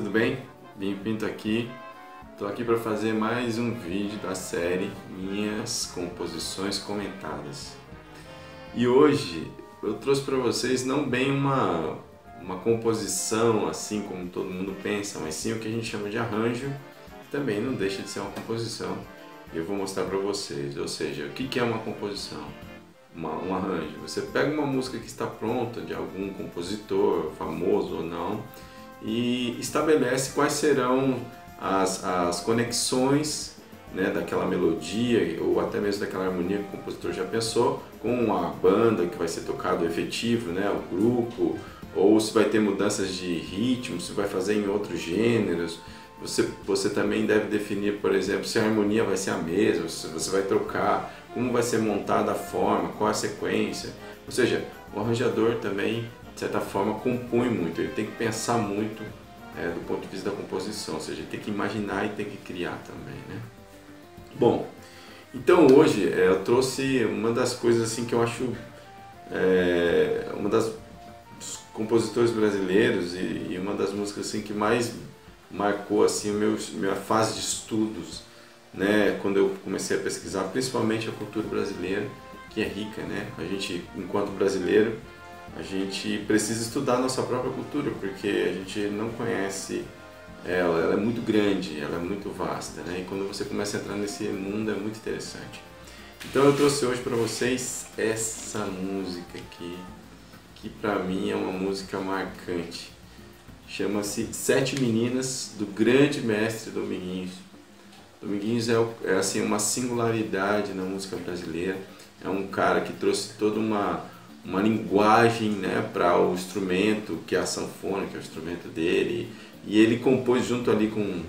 tudo bem? Bem-vindo aqui. Estou aqui para fazer mais um vídeo da série Minhas Composições Comentadas. E hoje eu trouxe para vocês não bem uma composição assim como todo mundo pensa, mas sim o que a gente chama de arranjo, que também não deixa de ser uma composição. E eu vou mostrar para vocês, ou seja, o que é uma composição? Um arranjo. Você pega uma música que está pronta de algum compositor, famoso ou não, e estabelece quais serão as conexões, né, daquela melodia ou até mesmo daquela harmonia que o compositor já pensou com a banda que vai ser tocado efetivo, né, o grupo, ou se vai ter mudanças de ritmo, se vai fazer em outros gêneros. Você também deve definir, por exemplo, se a harmonia vai ser a mesma, se você vai trocar, como vai ser montada a forma, qual a sequência. Ou seja, o arranjador também, de certa forma, compõe muito, ele tem que pensar muito do ponto de vista da composição, ou seja, ele tem que imaginar e tem que criar também, né? Bom, então hoje eu trouxe uma das coisas assim que eu acho uma das compositores brasileiros e uma das músicas assim que mais marcou assim minha fase de estudos, né, quando eu comecei a pesquisar principalmente a cultura brasileira, que é rica, né? A gente, enquanto brasileiro, a gente precisa estudar a nossa própria cultura, porque a gente não conhece ela é muito grande, ela é muito vasta, né? E quando você começa a entrar nesse mundo é muito interessante. Então eu trouxe hoje para vocês essa música aqui, que para mim é uma música marcante. Chama-se Sete Meninas, do grande mestre Dominguinhos. Dominguinhos é assim, uma singularidade na música brasileira. É um cara que trouxe toda uma linguagem, né, para o instrumento, que é a sanfona, que é o instrumento dele. E ele compôs junto ali com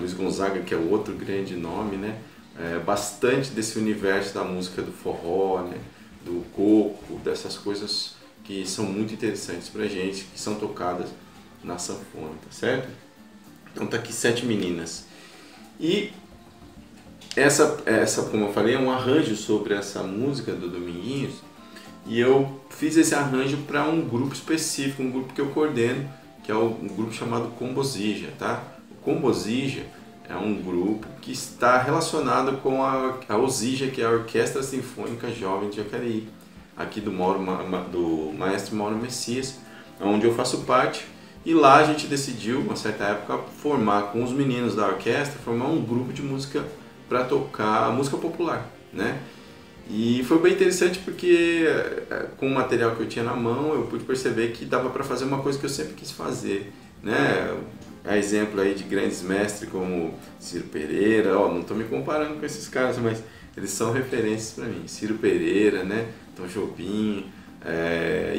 Luiz Gonzaga, que é o outro grande nome, né, bastante desse universo da música do forró, né, do coco, dessas coisas que são muito interessantes pra gente, que são tocadas na sanfona, tá certo? Então tá aqui Sete Meninas. E essa, como eu falei, é um arranjo sobre essa música do Dominguinhos, e eu fiz esse arranjo para um grupo específico, um grupo que eu coordeno, que é um grupo chamado Combosija, tá? O Combosija é um grupo que está relacionado com a Osija, que é a Orquestra Sinfônica Jovem de Jacareí, aqui do maestro Mauro Messias, onde eu faço parte. E lá a gente decidiu, uma certa época, formar com os meninos da orquestra, formar um grupo de música para tocar música popular, né? E foi bem interessante porque com o material que eu tinha na mão eu pude perceber que dava para fazer uma coisa que eu sempre quis fazer, né? A exemplo aí de grandes mestres como Ciro Pereira, não estou me comparando com esses caras, mas eles são referências para mim. Ciro Pereira, né? Tom Jobim,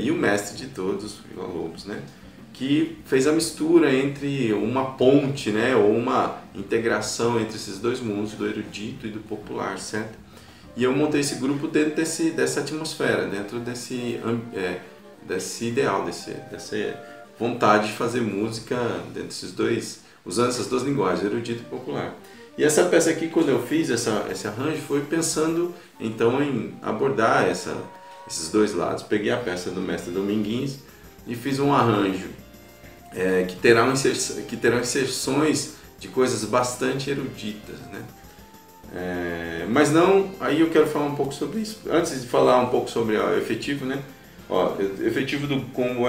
e o mestre de todos, Villa-Lobos, né? Que fez a mistura entre uma ponte, né? Ou uma integração entre esses dois mundos, do erudito e do popular, certo? E eu montei esse grupo dentro dessa atmosfera, dentro desse ideal, dessa vontade de fazer música dentro desses dois, usando essas duas linguagens, erudito e popular. E essa peça aqui, quando eu fiz esse arranjo, foi pensando então em abordar esses dois lados. Peguei a peça do mestre Dominguinhos e fiz um arranjo que terão inserções de coisas bastante eruditas, né? Mas não, aí eu quero falar um pouco sobre isso. Antes de falar um pouco sobre o efetivo, né? O efetivo do combo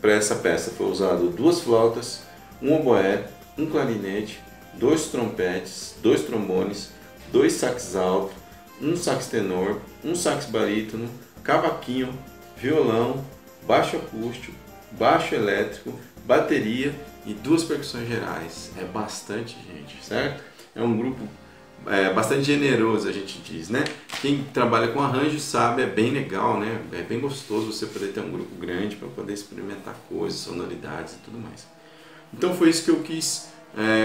para essa peça foi usado 2 flautas, um oboé, um clarinete, 2 trompetes, 2 trombones, 2 sax alto, um sax tenor, um sax barítono, cavaquinho, violão, baixo acústico, baixo elétrico, bateria e 2 percussões gerais. É bastante gente, certo? É um grupo bastante generoso, a gente diz, né? Quem trabalha com arranjo sabe, é bem legal, né? É bem gostoso você poder ter um grupo grande para poder experimentar coisas, sonoridades e tudo mais. Então foi isso que eu quis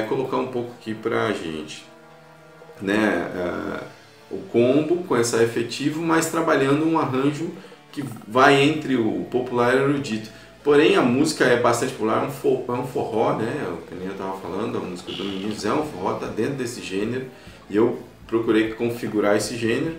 colocar um pouco aqui pra gente, né? O combo com essa efetivo, mas trabalhando um arranjo que vai entre o popular e o erudito. Porém a música é bastante popular, é um forró, né? O que eu estava falando, a música do Dominguinhos é um forró, está dentro desse gênero, e eu procurei configurar esse gênero,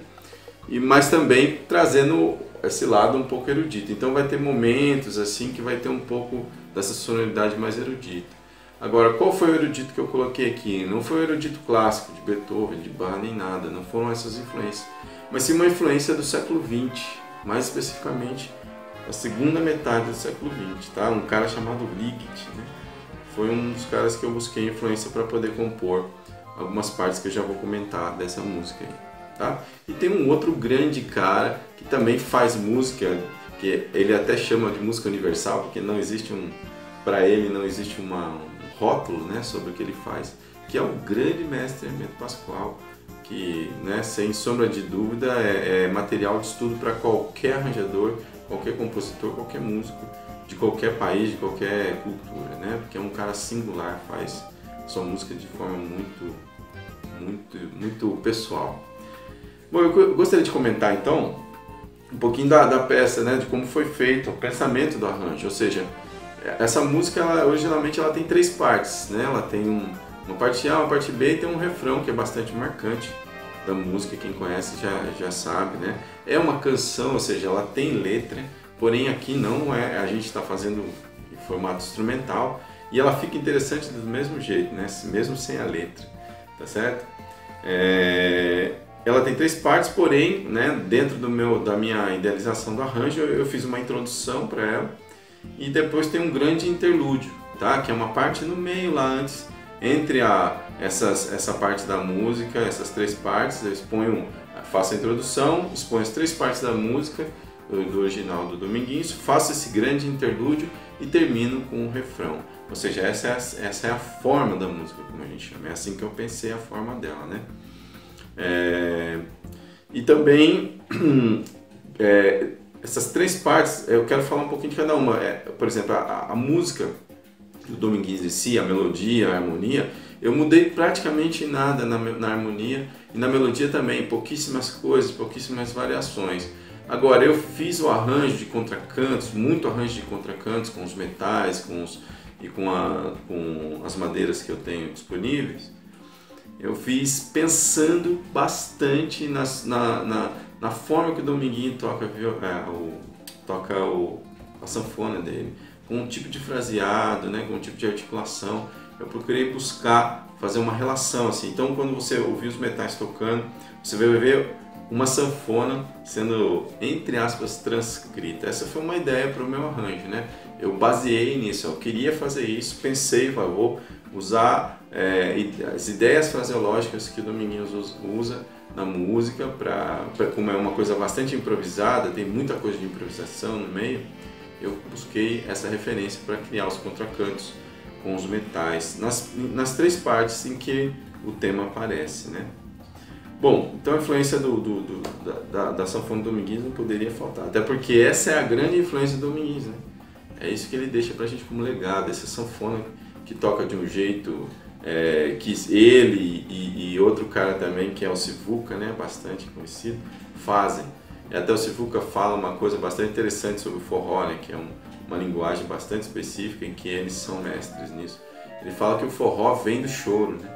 mas também trazendo esse lado um pouco erudito. Então vai ter momentos assim que vai ter um pouco dessa sonoridade mais erudita. Agora, qual foi o erudito que eu coloquei aqui? Não foi o erudito clássico de Beethoven, de Bach, nem nada, não foram essas influências, mas sim uma influência do século XX, mais especificamente a segunda metade do século XX, tá? Um cara chamado Ligeti, né? Foi um dos caras que eu busquei influência para poder compor algumas partes que eu já vou comentar dessa música aí, tá? E tem um outro grande cara que também faz música, que ele até chama de música universal, porque não existe para ele não existe um rótulo, né, sobre o que ele faz, que é o grande mestre Hermeto Pascoal, que, né, sem sombra de dúvida é material de estudo para qualquer arranjador, qualquer compositor, qualquer músico de qualquer país, de qualquer cultura, né? Porque é um cara singular, faz sua música de forma muito pessoal. Bom, eu gostaria de comentar então um pouquinho da peça, né? De como foi feito o pensamento do arranjo, ou seja, essa música originalmente ela tem 3 partes, né? Ela tem uma parte A, uma parte B e tem um refrão que é bastante marcante da música, quem conhece já sabe, né? É uma canção, ou seja, ela tem letra, porém aqui não é, a gente está fazendo em formato instrumental e ela fica interessante do mesmo jeito, né? Mesmo sem a letra, tá certo? Ela tem 3 partes, porém, né, dentro da minha idealização do arranjo, eu fiz uma introdução para ela e depois tem um grande interlúdio, tá? Que é uma parte no meio lá antes, entre essa parte da música, essas 3 partes, eu faço a introdução, exponho as 3 partes da música do original do Dominguinhos, faço esse grande interlúdio e termino com o refrão. Ou seja, essa é a forma da música, como a gente chama. É assim que eu pensei a forma dela, né? E também essas 3 partes, eu quero falar um pouquinho de cada uma. Por exemplo, a música do Dominguinhos em si, a melodia, a harmonia, eu mudei praticamente nada na harmonia e na melodia também, pouquíssimas coisas, pouquíssimas variações. Agora, eu fiz o arranjo de contracantos, muito arranjo de contracantos com os metais com as madeiras que eu tenho disponíveis. Eu fiz pensando bastante na forma que o Dominguinho toca a sanfona dele, com um tipo de fraseado, né, com um tipo de articulação. Eu procurei buscar fazer uma relação assim. Então, quando você ouvir os metais tocando, você vai ver uma sanfona sendo, entre aspas, transcrita. Essa foi uma ideia para o meu arranjo, né? Eu baseei nisso, eu queria fazer isso, pensei, vou usar as ideias fraseológicas que o Dominguinhos usa na música, como é uma coisa bastante improvisada, tem muita coisa de improvisação no meio, eu busquei essa referência para criar os contracantos com os metais, nas 3 partes em que o tema aparece, né? Bom, então a influência da sanfona do Dominguinhos não poderia faltar, até porque essa é a grande influência do Dominguinhos, né? É isso que ele deixa pra gente como legado, essa sanfona que toca de um jeito que ele e outro cara também, que é o Sivuca, né, bastante conhecido, fazem. E até o Sivuca fala uma coisa bastante interessante sobre o forró, né, que é uma linguagem bastante específica em que eles são mestres nisso. Ele fala que o forró vem do choro, né?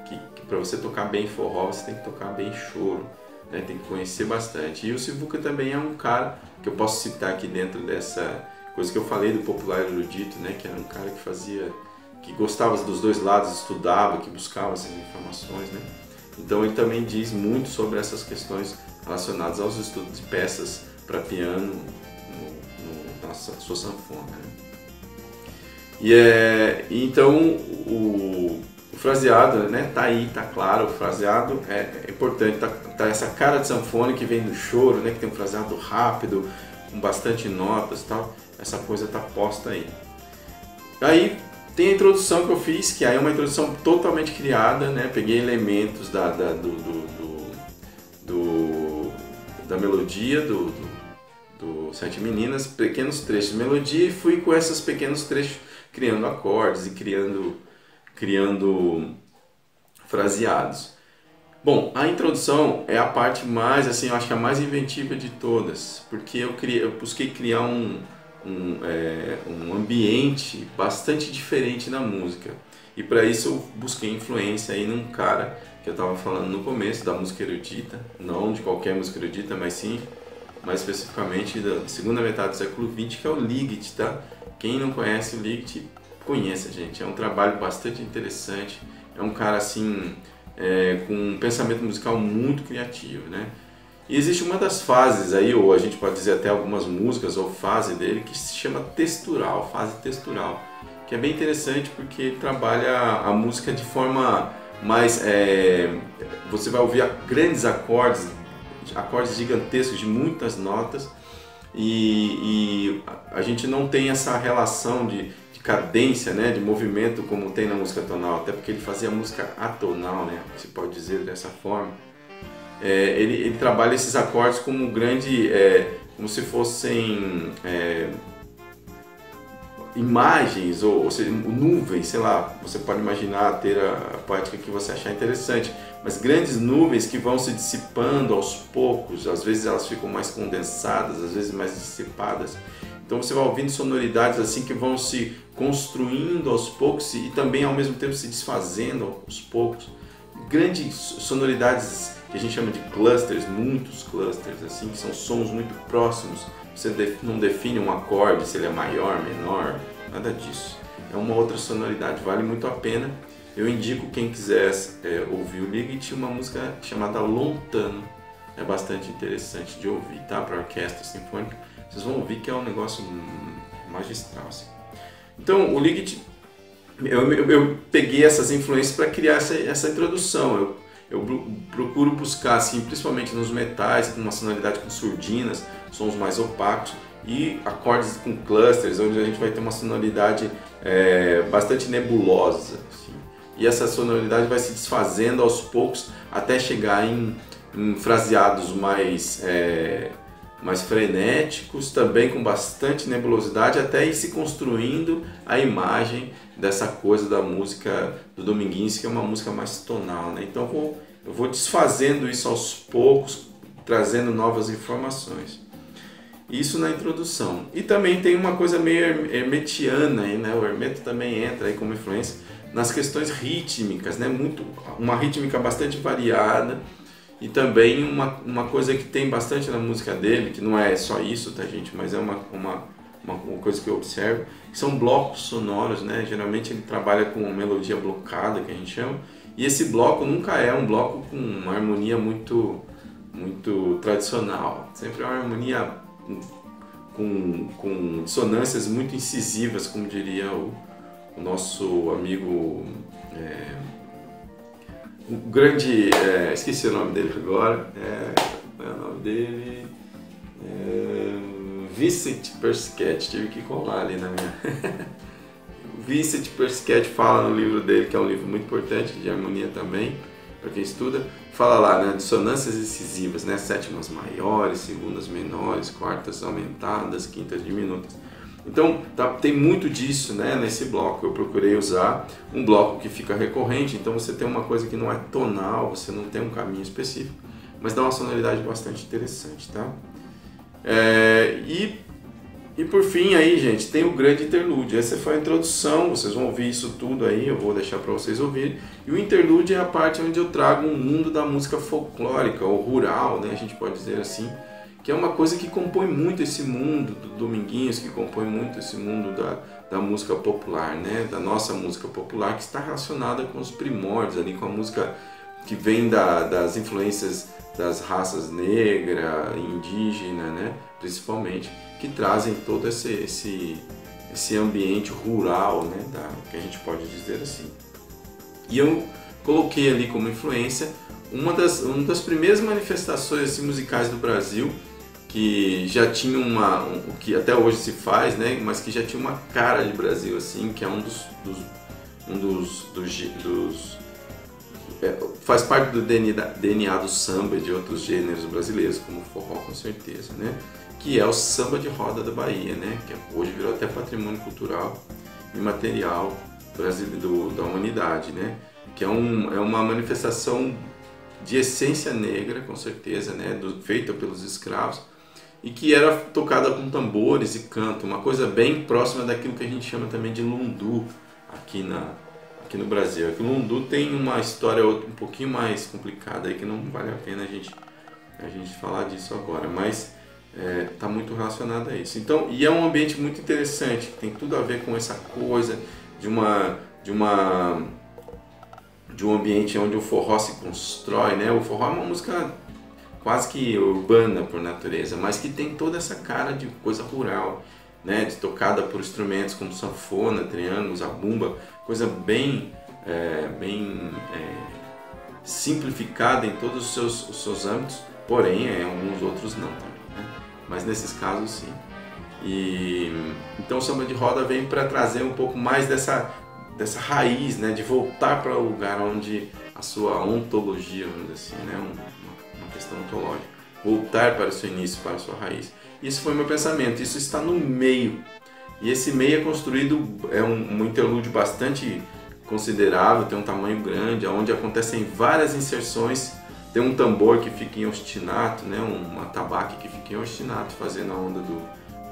Que para você tocar bem forró, você tem que tocar bem choro, né? Tem que conhecer bastante. E o Sivuca também é um cara que eu posso citar aqui dentro dessa coisa que eu falei do popular erudito, né? Que era um cara que gostava dos 2 lados, estudava, que buscava essas informações, né? Então ele também diz muito sobre essas questões relacionadas aos estudos de peças para piano na sua sanfona, né? Então o fraseado, né, tá aí, tá claro, o fraseado é importante, tá essa cara de sanfona que vem do choro, né, que tem um fraseado rápido, com bastante notas e tal, essa coisa tá posta aí. Aí tem a introdução que eu fiz, que aí é uma introdução totalmente criada, né, peguei elementos da melodia do 7 Meninas, pequenos trechos de melodia, e fui com esses pequenos trechos criando acordes e criando fraseados. Bom, a introdução é a parte mais, assim, eu acho que a mais inventiva de todas, porque eu busquei criar um ambiente bastante diferente na música. E para isso eu busquei influência aí num cara que eu estava falando no começo, da música erudita, não de qualquer música erudita, mas sim, mais especificamente da segunda metade do século XX, que é o Ligeti, tá? Quem não conhece o Ligeti, conheça, gente. É um trabalho bastante interessante. É um cara assim com um pensamento musical muito criativo, né? E existe uma das fases aí, ou a gente pode dizer até algumas músicas ou fase dele, que se chama textural, fase textural, que é bem interessante porque ele trabalha a música de forma mais... você vai ouvir grandes acordes gigantescos de muitas notas, e a gente não tem essa relação de cadência, né, de movimento como tem na música tonal, até porque ele fazia música atonal, né, se pode dizer dessa forma. Ele trabalha esses acordes como como se fossem imagens ou seja, nuvens, sei lá, você pode imaginar ter a poética que você achar interessante, mas grandes nuvens que vão se dissipando aos poucos, às vezes elas ficam mais condensadas, às vezes mais dissipadas. Então você vai ouvindo sonoridades assim que vão se construindo aos poucos e também ao mesmo tempo se desfazendo aos poucos. Grandes sonoridades que a gente chama de clusters, muitos clusters, assim, que são sons muito próximos. Você não define um acorde, se ele é maior, menor, nada disso. É uma outra sonoridade, vale muito a pena. Eu indico quem quiser ouvir o Ligeti, uma música chamada Lontano. É bastante interessante de ouvir, tá? Para orquestra sinfônica. Vocês vão ouvir que é um negócio magistral, assim. Então, o Ligeti, eu peguei essas influências para criar essa introdução. Eu procuro buscar, assim, principalmente nos metais, com uma sonoridade com surdinas, sons mais opacos, e acordes com clusters, onde a gente vai ter uma sonoridade bastante nebulosa, assim. E essa sonoridade vai se desfazendo aos poucos até chegar em fraseados mais frenéticos, também com bastante nebulosidade, até ir se construindo a imagem dessa coisa da música do Dominguinhos, que é uma música mais tonal, né? Então eu vou desfazendo isso aos poucos, trazendo novas informações. Isso na introdução. E também tem uma coisa meio hermetiana aí, né? O Hermeto também entra aí como influência nas questões rítmicas, né? Uma rítmica bastante variada. E também uma coisa que tem bastante na música dele, que não é só isso, tá, gente? Mas é uma coisa que eu observo, que são blocos sonoros, né? Geralmente ele trabalha com melodia blocada, que a gente chama, e esse bloco nunca é um bloco com uma harmonia muito tradicional. Sempre é uma harmonia com dissonâncias muito incisivas, como diria o nosso amigo... o grande, esqueci o nome dele agora, qual é o nome dele? Vincent Perscat, tive que colar ali na minha... Vincent Perscat fala no livro dele, que é um livro muito importante, de harmonia também, para quem estuda, fala lá, né, dissonâncias incisivas, né, sétimas maiores, segundas menores, quartas aumentadas, quintas diminutas. Então tem muito disso, né, nesse bloco. Eu procurei usar um bloco que fica recorrente, então você tem uma coisa que não é tonal, você não tem um caminho específico, mas dá uma sonoridade bastante interessante, tá? E por fim aí, gente, tem o grande interlúdio. Essa foi a introdução, vocês vão ouvir isso tudo aí, eu vou deixar para vocês ouvirem. E o interlúdio é a parte onde eu trago um mundo da música folclórica ou rural, né, a gente pode dizer assim, que é uma coisa que compõe muito esse mundo do Dominguinhos, que compõe muito esse mundo da música popular, né? Da nossa música popular, que está relacionada com os primórdios ali, com a música que vem das influências das raças negra, indígena, né? Principalmente, que trazem todo esse ambiente rural, né? Que a gente pode dizer assim. E eu coloquei ali como influência uma das primeiras manifestações assim, musicais do Brasil, que já tinha o que até hoje se faz, né, mas que já tinha uma cara de Brasil, assim, que é faz parte do DNA do samba e de outros gêneros brasileiros, como o forró, com certeza, né, que é o samba de roda da Bahia, né, que hoje virou até patrimônio cultural e material da humanidade, né, que é uma manifestação de essência negra, com certeza, né, feita pelos escravos, e que era tocada com tambores e canto, uma coisa bem próxima daquilo que a gente chama também de lundu aqui no Brasil. O lundu tem uma história um pouquinho mais complicada aí, que não vale a pena a gente falar disso agora, mas está muito relacionado a isso. Então, e é um ambiente muito interessante, que tem tudo a ver com essa coisa de um ambiente onde o forró se constrói, né? O forró é uma música quase que urbana por natureza, mas que tem toda essa cara de coisa rural, né? De tocada por instrumentos como sanfona, triângulo, zabumba, coisa bem simplificada em todos os seus âmbitos, porém em alguns outros não também, né? Mas nesses casos sim. Então o samba de roda vem para trazer um pouco mais dessa raiz, né? De voltar para o lugar onde a sua ontologia, vamos dizer assim, né? Uma questão ontológica, voltar para o seu início, para a sua raiz. Isso foi meu pensamento, isso está no meio, e esse meio é construído, é um interlúdio bastante considerável, tem um tamanho grande, onde acontecem várias inserções. Tem um tambor que fica em ostinato, né? Um atabaque que fica em ostinato, fazendo a onda do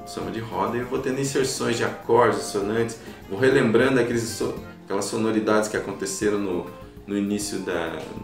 samba de roda, e eu vou tendo inserções de acordes, sonantes, vou relembrando aquelas sonoridades que aconteceram no início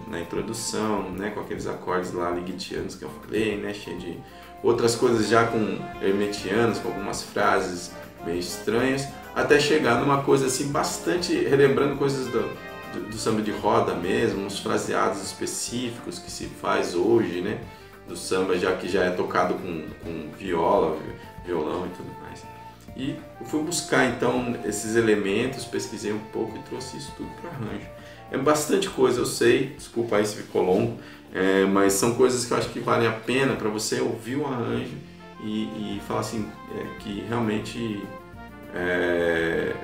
na introdução, né? Com aqueles acordes lá ligitianos que eu falei, né? Cheio de outras coisas já com hermetianos, com algumas frases bem estranhas, até chegar numa coisa assim bastante, relembrando coisas do samba de roda mesmo, uns fraseados específicos que se faz hoje, né? Do samba, já que já é tocado com viola, violão e tudo mais. E eu fui buscar então esses elementos, pesquisei um pouco e trouxe isso tudo para arranjo. É bastante coisa, eu sei, desculpa aí se ficou longo, mas são coisas que eu acho que valem a pena para você ouvir o arranjo e falar assim, que realmente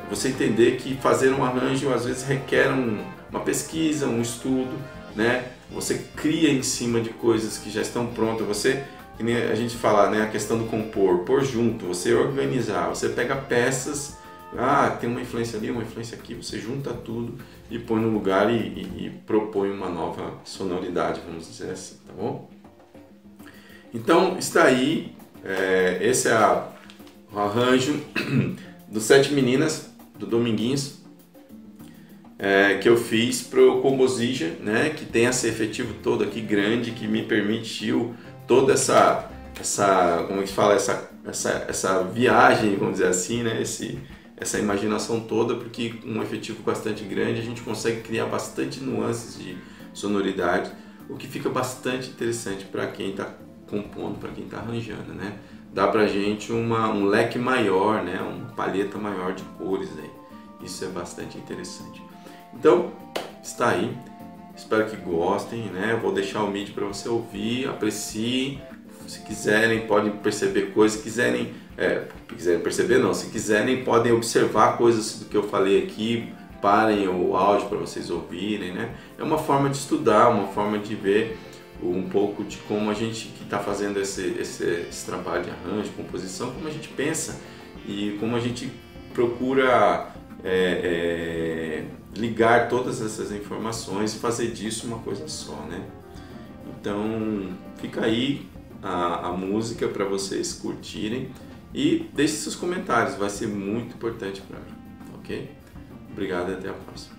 você entender que fazer um arranjo às vezes requer uma pesquisa, um estudo, né? Você cria em cima de coisas que já estão prontas, você, que nem a gente fala, né? A questão do pôr junto, você organizar, você pega peças, tem uma influência ali, uma influência aqui, você junta tudo e põe no lugar e propõe uma nova sonoridade, vamos dizer assim, tá bom? Então está aí, esse é o arranjo do Sete Meninas, do Dominguinhos, que eu fiz para o Composition, né, que tem esse efetivo todo aqui grande, que me permitiu toda essa como é que fala, essa viagem, vamos dizer assim, né, essa imaginação toda, porque com um efetivo bastante grande a gente consegue criar bastante nuances de sonoridade, o que fica bastante interessante para quem está compondo, para quem está arranjando, né? Dá pra gente um leque maior, né? Uma paleta maior de cores aí. Isso é bastante interessante. Então, está aí. Espero que gostem, né? Eu vou deixar o MIDI para você ouvir, aprecie. Se quiserem, podem perceber coisas. Se quiserem perceber, não. Se quiserem, podem observar coisas do que eu falei aqui. Parem o áudio para vocês ouvirem, né? É uma forma de estudar, uma forma de ver um pouco de como a gente que está fazendo esse trabalho de arranjo, composição, como a gente pensa e como a gente procura ligar todas essas informações e fazer disso uma coisa só, né? Então fica aí a música para vocês curtirem e deixe seus comentários, vai ser muito importante para mim, ok? Obrigado e até a próxima.